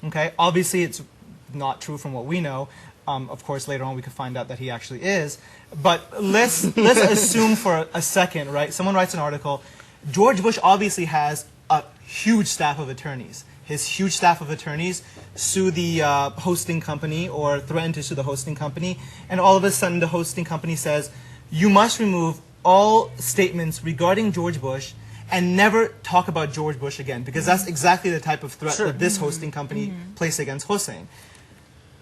Okay, obviously it's not true from what we know. Of course, later on we could find out that he actually is. But let's assume for a second, right? Someone writes an article. George Bush obviously has a huge staff of attorneys. His huge staff of attorneys sue the hosting company or threaten to sue the hosting company, and all of a sudden the hosting company says, you must remove all statements regarding George Bush and never talk about George Bush again, because that's exactly the type of threat that this hosting company placed against Hossein.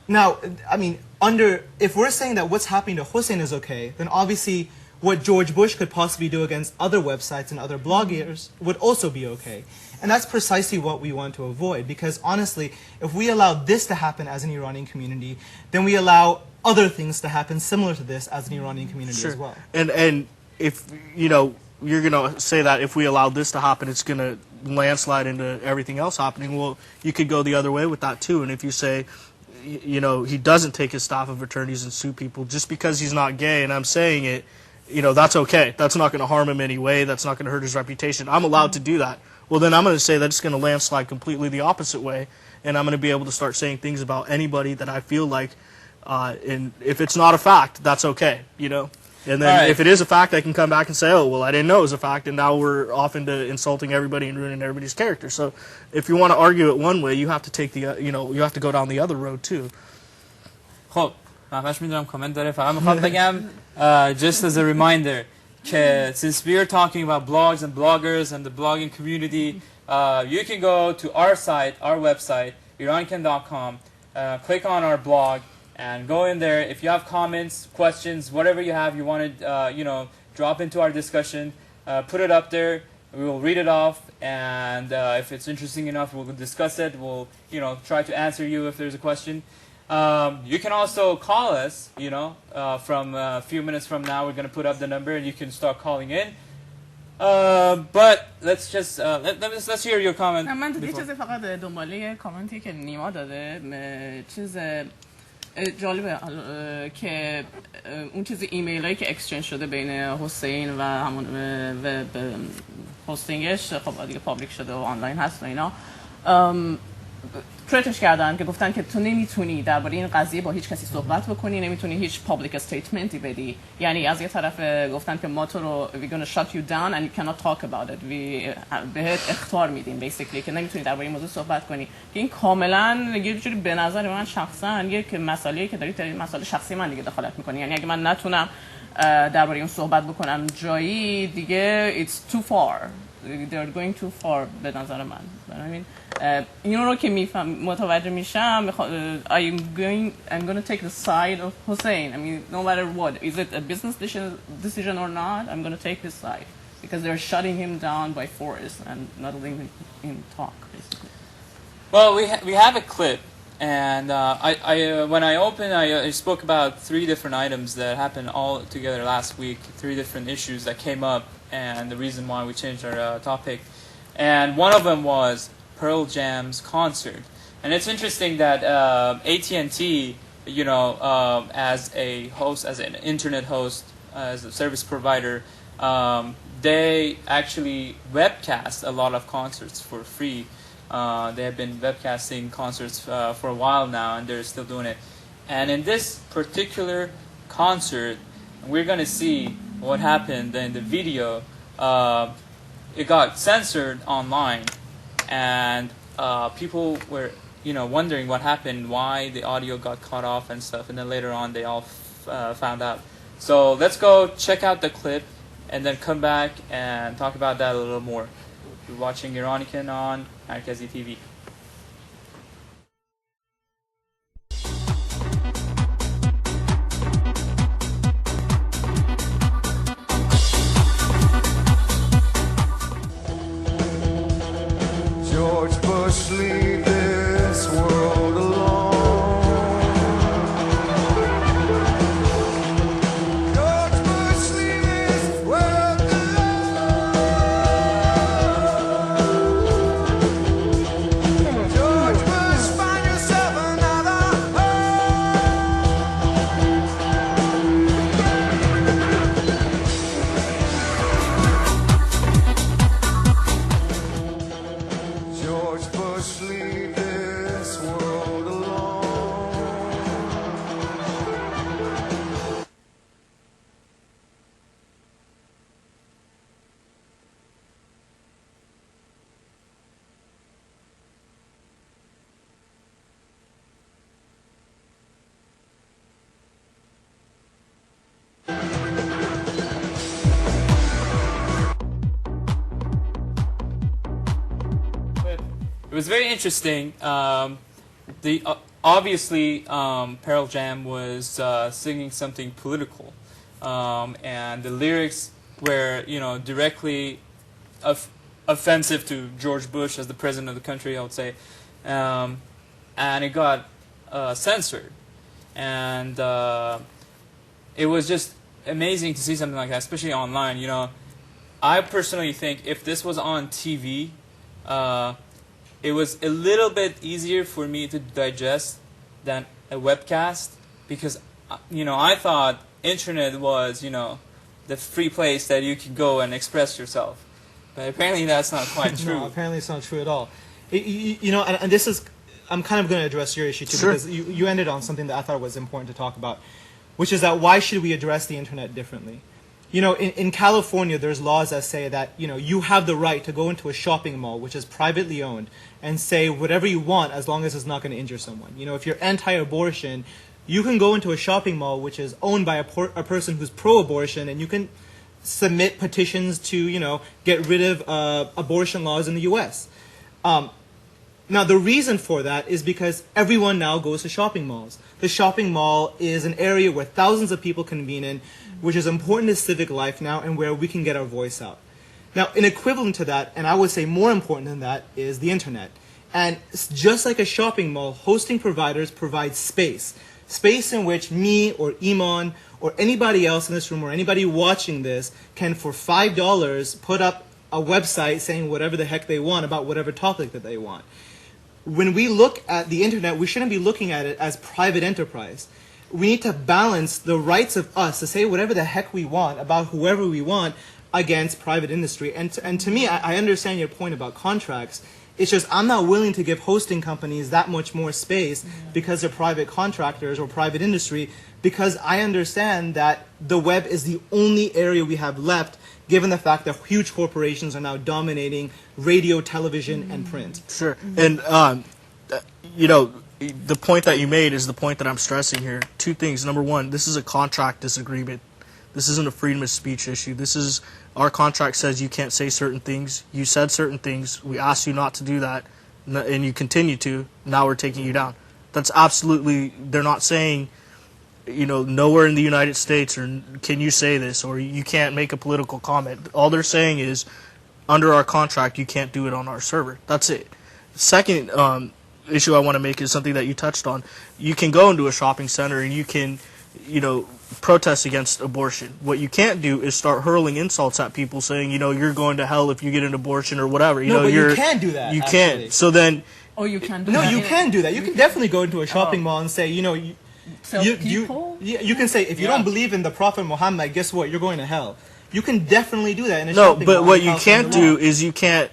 Now, I mean, if we're saying that what's happening to Hossein is okay, then obviously what George Bush could possibly do against other websites and other bloggers would also be okay. And that's precisely what we want to avoid, because honestly, if we allow this to happen as an Iranian community, then we allow other things to happen similar to this as an Iranian community as well. And if, you know, you're going to say that if we allow this to happen, it's going to landslide into everything else happening, well, you could go the other way with that too. And if you say, you know, he doesn't take his staff of attorneys and sue people just because he's not gay, and I'm saying it, you know, that's okay. That's not going to harm him any way. That's not going to hurt his reputation. I'm allowed to do that. Well, then I'm going to say that it's going to landslide completely the opposite way, and I'm going to be able to start saying things about anybody that I feel like, and if it's not a fact, that's okay, you know. And then if it is a fact, I can come back and say, oh, well, I didn't know it was a fact, and now we're off into insulting everybody and ruining everybody's character. So if you want to argue it one way, you have to take the, you know, you have to go down the other road too. خب همش میدونم کامنت داره. فقط میخوام بگم just as a reminder که since we are talking about blogs and bloggers and the blogging community, you can go to our site, our website, Iranican.com, click on our blog, and go in there. If you have comments, questions, whatever you have, you want to, you know, drop into our discussion, put it up there. We will read it off, and if it's interesting enough, we'll discuss it. We'll, you know, try to answer you if there's a question. You can also call us, you know, from a few minutes from now, we're going to put up the number, and you can start calling in. But let's just let's hear your comment. من یه چیزی فقط دنباله کامنتی که نیما داده چیز جالبه که اون چیز ایمیل هایی که اکسچنج شده بین حسین و همون و هاستینگش خب دیگه پابلیک شده و آنلاین هست و اینا تریتش کردن که گفتن که تو نمیتونی درباره این قضیه با هیچ کسی صحبت بکنی، نمیتونی هیچ پابلیک استیتمنتی بدی. یعنی از یه طرف گفتن که ما تو رو we're gonna shut you down and you cannot talk about it. بهت اخطار میدیم basically که نمیتونی درباره این موضوع صحبت کنی. که این کاملا یه جوری به نظر من شخصا یک مسئله‌ای که داری مسئله شخصی من دیگه دخالت میکنی. یعنی اگه من نتونم درباره اون صحبت بکنم جایی دیگه it's too far. They're going too far به نظر من. بنابراین این رو که متوجه میشم I'm going to take the side of Hossein. I mean, no matter what, is it a business decision or not, I'm going to take his side because they're shutting him down by force and not letting him talk basically. Well, we have a clip, and when I opened, I spoke about 3 different items that happened all together last week, 3 different issues that came up, and the reason why we changed our topic. And one of them was Pearl Jam's concert. And it's interesting that AT&T, you know, as a host, as an internet host, as a service provider, they actually webcast a lot of concerts for free. They have been webcasting concerts for a while now, and they're still doing it. And in this particular concert, we're going to see what happened in the video. It got censored online, and people were, you know, wondering what happened, why the audio got cut off and stuff. And then later on, they all found out. So let's go check out the clip, and then come back and talk about that a little more. You're watching Iranican on Markazi TV. George Bush, leave this world alone. George Bush, leave this world alone. was very interesting. Obviously Pearl Jam was singing something political, and the lyrics were directly offensive to George Bush as the president of the country, I would say, and it got censored, and it was just amazing to see something like that, especially online. I personally think if this was on TV, it was a little bit easier for me to digest than a webcast, because I thought internet was the free place that you could go and express yourself, but apparently that's not quite true. No, apparently it's not true at all. And this is, I'm kind of going to address your issue too, Sure. because you ended on something that I thought was important to talk about, which is that why should we address the internet differently? In California, there's laws that say that, you have the right to go into a shopping mall, which is privately owned, and say whatever you want as long as it's not going to injure someone. If you're anti-abortion, you can go into a shopping mall which is owned by a person who's pro-abortion, and you can submit petitions to, get rid of abortion laws in the U.S. Now, the reason for that is because everyone now goes to shopping malls. The shopping mall is an area where thousands of people convene in, which is important to civic life now, and where we can get our voice out. Now, an equivalent to that, and I would say more important than that, is the internet. And just like a shopping mall, hosting providers provide space. Space in which me or Iman or anybody else in this room or anybody watching this can, for $5, put up a website saying whatever the heck they want about whatever topic that they want. When we look at the internet, we shouldn't be looking at it as private enterprise. We need to balance the rights of us to say whatever the heck we want about whoever we want against private industry. And to me, I understand your point about contracts. It's just I'm not willing to give hosting companies that much more space because they're private contractors or private industry, because I understand that the web is the only area we have left, given the fact that huge corporations are now dominating radio, television, and print. Sure. And, the point that you made is the point that I'm stressing here. Two things. Number one, this is a contract disagreement. This isn't a freedom of speech issue. Our contract says you can't say certain things. You said certain things. We asked you not to do that, and you continue to. Now we're taking you down. That's absolutely, they're not saying, nowhere in the United States, or can you say this, or you can't make a political comment. All they're saying is, under our contract, you can't do it on our server. That's it. Second issue I want to make is something that you touched on. You can go into a shopping center and you can, protest against abortion. What you can't do is start hurling insults at people saying, you're going to hell if you get an abortion or whatever. But you can do that. You actually. can't. So then... Oh, you can do No, that. you can do that. You can definitely go into a shopping mall and say, People? you can say, if you don't believe in the Prophet Muhammad, guess what? You're going to hell. You can definitely do that in a shopping mall. No, but what in you can't California. do is you can't,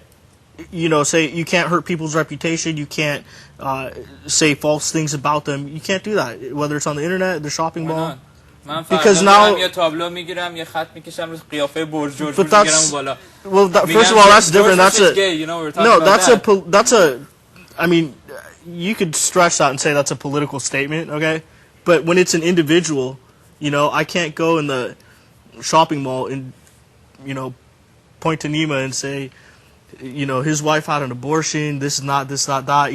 say you can't hurt people's reputation. You can't say false things about them. You can't do that, whether it's on the internet, the shopping mall. Because now... But first of all, that's different. I mean, you could stretch that and say that's a political statement, okay? But when it's an individual, I can't go in the shopping mall and, point to Nima and say, his wife had an abortion, this, not that,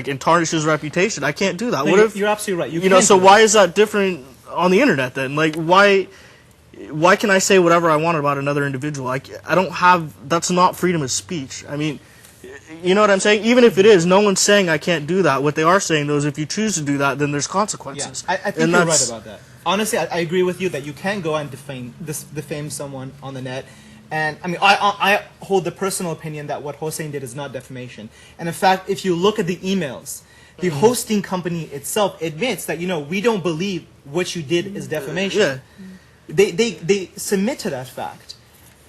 and tarnish his reputation. I can't do that. No, What if... You're absolutely right. So why is that different on the internet then? Like, why can I say whatever I want about another individual? I don't have... That's not freedom of speech. I mean... You know what I'm saying? Even if it is, no one's saying I can't do that. What they are saying, though, is if you choose to do that, then there's consequences. Yeah, I think you're right about that. Honestly, I agree with you that you can go and defame someone on the net. And, I mean, I hold the personal opinion that what Hossein did is not defamation. And, in fact, if you look at the emails, the hosting company itself admits that, we don't believe what you did is defamation. Yeah. They submit to that fact.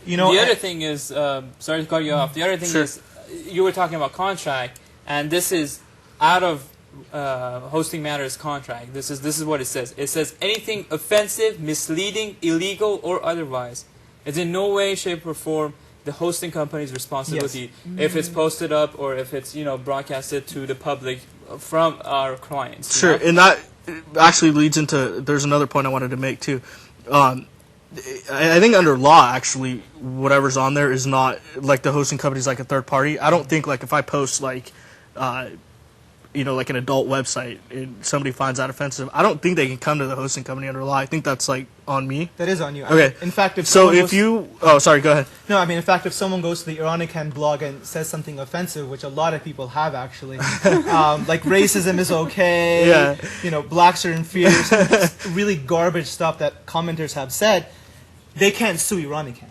The other thing is, sorry to cut you off, the other thing is, you were talking about contract, and this is out of Hosting Matters contract. This is what it says. It says anything offensive, misleading, illegal, or otherwise. It's in no way, shape, or form the hosting company's responsibility if it's posted up or if it's broadcasted to the public from our clients. Sure, and that actually leads into, there's another point I wanted to make too. I think under law, actually, whatever's on there is not, like, the hosting company's like a third party. I don't think, like, if I post, like, like an adult website, and somebody finds that offensive, I don't think they can come to the hosting company under law. I think that's like on me. That is on you. Okay. In fact, if So someone if goes- oh, sorry, go ahead. No, I mean, in fact, if someone goes to the Iranican blog and says something offensive, which a lot of people have actually, like racism is okay, Yeah. Blacks are inferior, some really garbage stuff that commenters have said, they can't sue Iranican.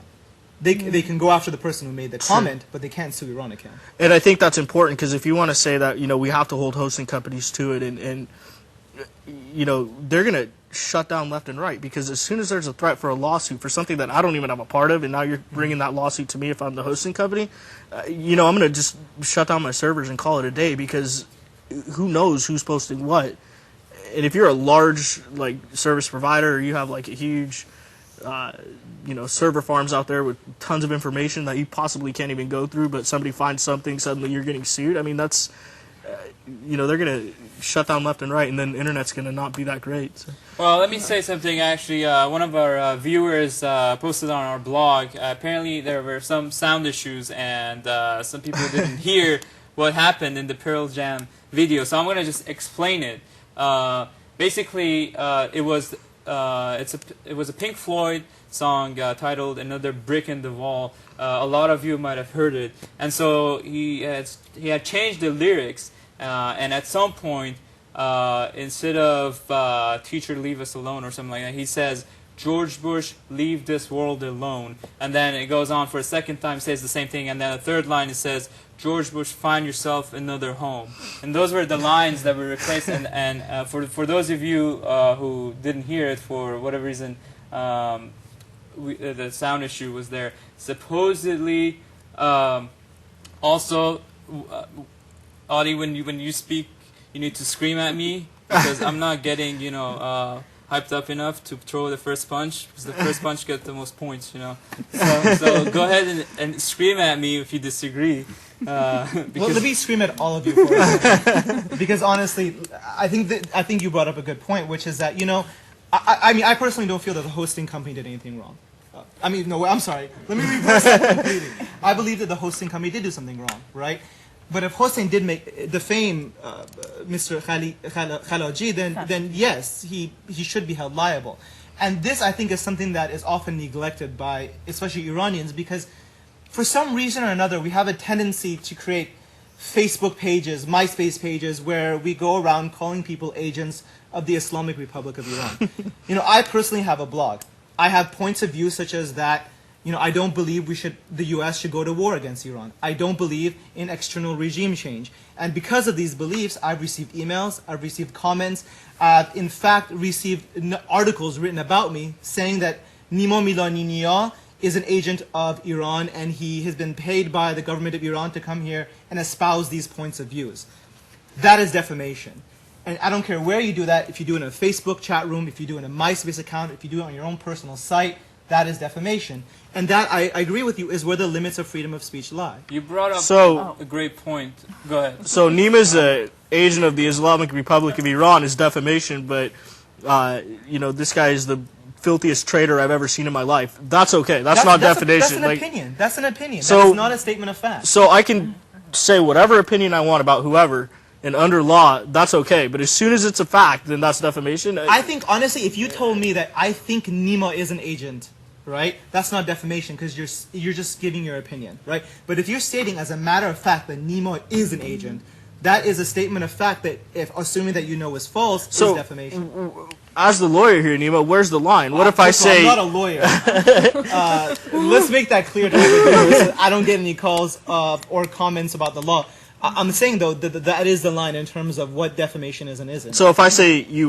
They can go after the person who made the comment, but they can't sue Iranican. And I think that's important because if you want to say that, we have to hold hosting companies to it, and they're going to shut down left and right, because as soon as there's a threat for a lawsuit for something that I don't even have a part of, and now you're bringing that lawsuit to me if I'm the hosting company, I'm going to just shut down my servers and call it a day, because who knows who's posting what. And if you're a large service provider, or you have a huge server farms out there with tons of information that you possibly can't even go through, but somebody finds something, suddenly you're getting sued. I mean, that's, they're going to shut down left and right, and then the internet's going to not be that great. So. Well, let me say something. Actually, one of our viewers posted on our blog. Apparently, there were some sound issues, and some people didn't hear what happened in the Pearl Jam video. So I'm going to just explain it. Basically, it was a Pink Floyd song titled "Another Brick in the Wall." A lot of you might have heard it, and so he had changed the lyrics, and at some point, instead of "Teacher, leave us alone" or something like that, he says, "George Bush, leave this world alone," and then it goes on for a second time, says the same thing, and then the third line it says, "George Bush, find yourself another home." And those were the lines that were replaced. And for those of you who didn't hear it for whatever reason, the sound issue was there. Supposedly, also, Audie, when you speak, you need to scream at me, because I'm not getting hyped up enough to throw the first punch, because the first punch gets the most points. So go ahead and scream at me if you disagree. Well, let me scream at all of you for a second. Because honestly, I think you brought up a good point, which is that I personally don't feel that the hosting company did anything wrong. I'm sorry. Let me reverse that completely. I believe that the hosting company did do something wrong, right? But if Hossein did defame Mr. Khalaji, then yes, he should be held liable. And this, I think, is something that is often neglected by especially Iranians, because for some reason or another, we have a tendency to create Facebook pages, MySpace pages, where we go around calling people agents of the Islamic Republic of Iran. I personally have a blog. I have points of view such as that, I don't believe the U.S. should go to war against Iran. I don't believe in external regime change. And because of these beliefs, I've received emails, I've received comments, I've in fact received articles written about me saying that Nimo Milani is an agent of Iran, and he has been paid by the government of Iran to come here and espouse these points of views. That is defamation. And I don't care where you do that, if you do it in a Facebook chat room, if you do it in a MySpace account, if you do it on your own personal site, that is defamation. And that, I agree with you, is where the limits of freedom of speech lie. You brought up a great point. Go ahead. So Nima's an agent of the Islamic Republic of Iran is defamation, but this guy is the filthiest traitor I've ever seen in my life. That's okay. That's not defamation. That's an opinion. That's an opinion. So, that is not a statement of fact. So I can say whatever opinion I want about whoever, and under law, that's okay. But as soon as it's a fact, then that's defamation. I think, honestly, if you told me that I think Nima is an agent, right, that's not defamation, because you're just giving your opinion, right? But if you're stating as a matter of fact that Nima is an agent, that is a statement of fact that, if assuming that is false, is defamation. As the lawyer here, Nima, where's the line? What if I say... I'm not a lawyer. Let's make that clear to everybody. I don't get any calls or comments about the law. I'm saying, though, that is the line in terms of what defamation is and isn't. So if I say you